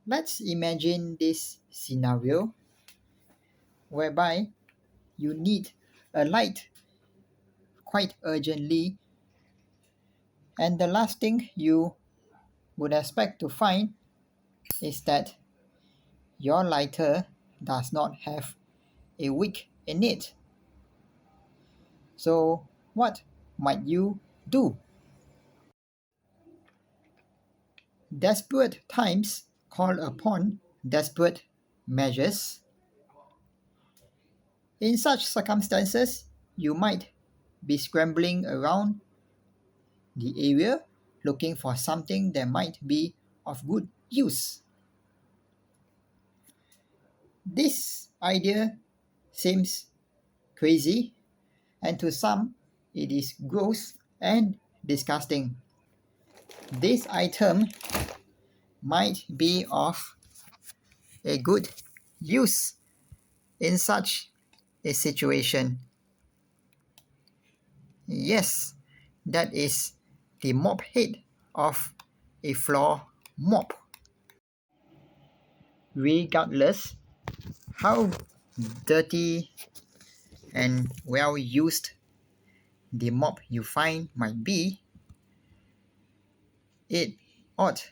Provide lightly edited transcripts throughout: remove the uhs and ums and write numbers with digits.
Let's imagine this scenario whereby you need a light quite urgently, and the last thing you would expect to find is that your lighter does not have a wick in it. So, what might you do? Desperate times call upon desperate measures. In such circumstances, you might be scrambling around the area looking for something that might be of good use. This idea seems crazy, and to some, it is gross and disgusting. This item might be of a good use in such a situation. Yes, that is the mop head of a floor mop. Regardless how dirty and well used the mop you find might be, it ought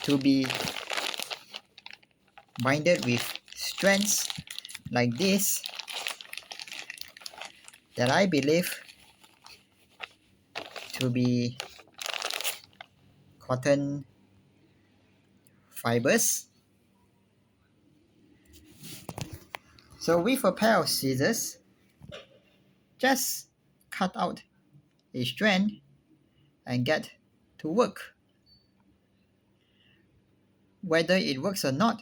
to be binded with strands like this that I believe to be cotton fibers. So with a pair of scissors, just cut out a strand and get to work. Whether it works or not,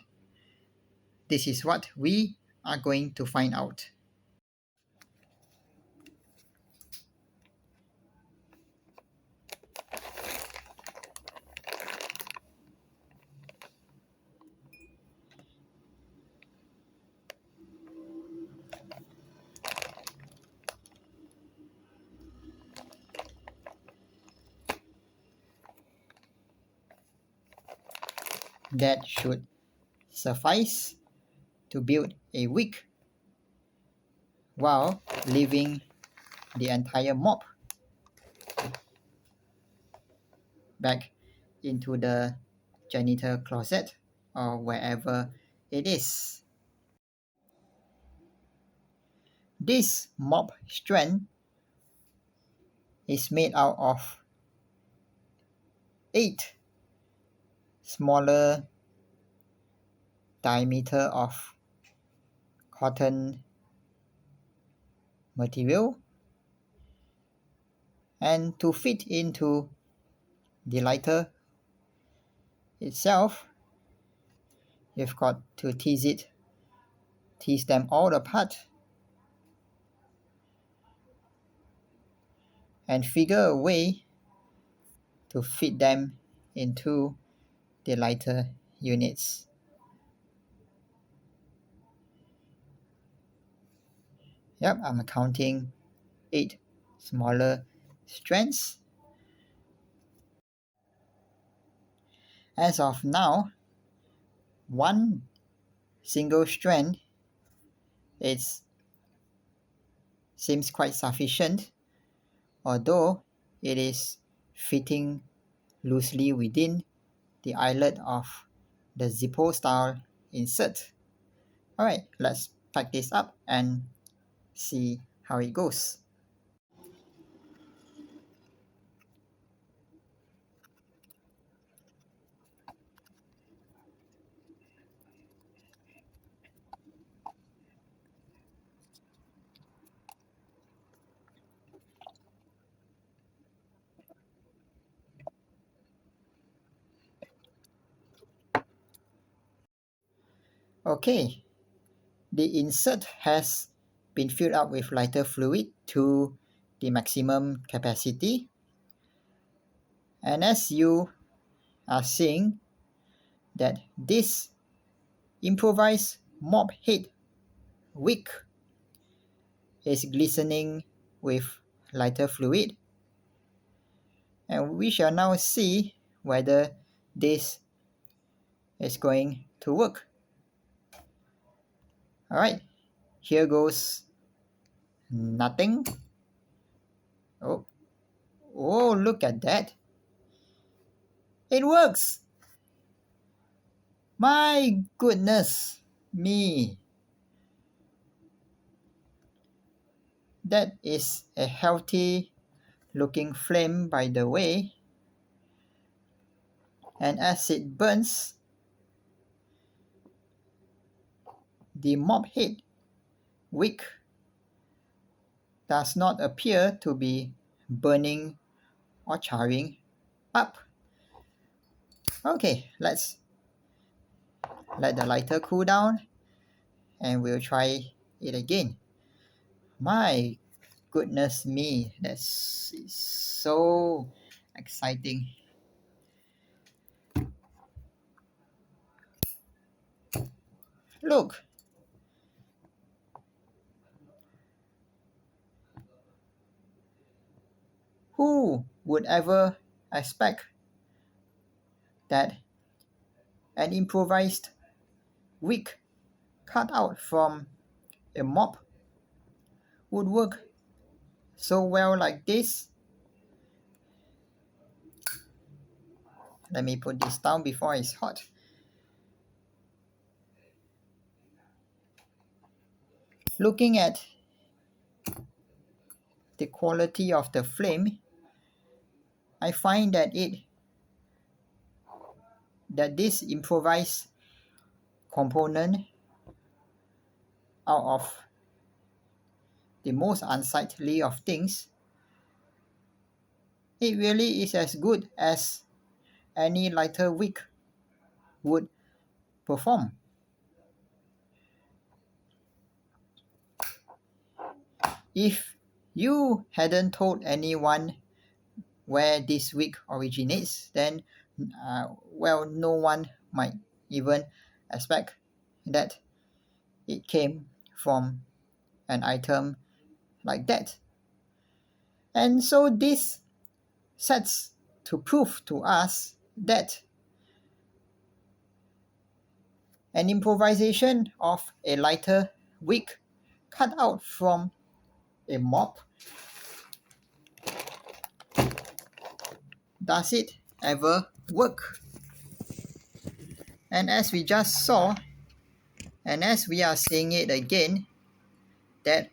this is what we are going to find out. That should suffice to build a wick while leaving the entire mop back into the janitor closet or wherever it is. This mop strand is made out of 8 smaller diameter of cotton material, and to fit into the lighter itself, you've got to tease them all apart and figure a way to fit them into the lighter units. Yep, I'm counting 8 smaller strands. As of now, one single strand it seems quite sufficient, although it is fitting loosely within the eyelet of the Zippo style insert. Alright, let's pack this up and see how it goes. Okay, the insert has been filled up with lighter fluid to the maximum capacity, and as you are seeing that this improvised mop head wick is glistening with lighter fluid, and we shall now see whether this it's going to work. Alright, here goes nothing. Oh, oh, look at that. It works. My goodness me. That is a healthy looking flame, by the way. And as it burns, the mop head wick does not appear to be burning or charring up. Okay, let's let the lighter cool down and we'll try it again. My goodness me, that's so exciting. Look, who would ever expect that an improvised wick cut out from a mop would work so well like this? Let me put this down before it's hot. Looking at the quality of the flame, I find that this improvised component out of the most unsightly of things, it really is as good as any lighter wick would perform. If you hadn't told anyone where this wick originates, then no one might even expect that it came from an item like that. And so this sets to prove to us that an improvisation of a lighter wick cut out from a mop, does it ever work? And as we just saw, and as we are seeing it again, that,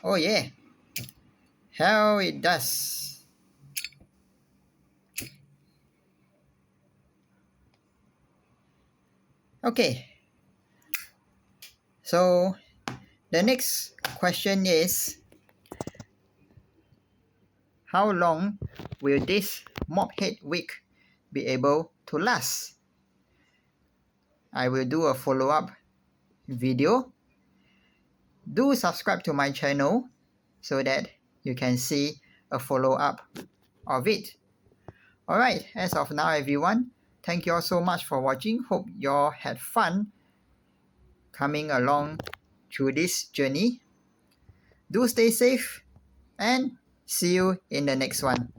oh yeah, how it does. Okay, so the next question is, how long will this mop head wick be able to last? I will do a follow-up video. Do subscribe to my channel so that you can see a follow-up of it. Alright, as of now everyone, thank you all so much for watching. Hope you all had fun coming along through this journey. Do stay safe and see you in the next one.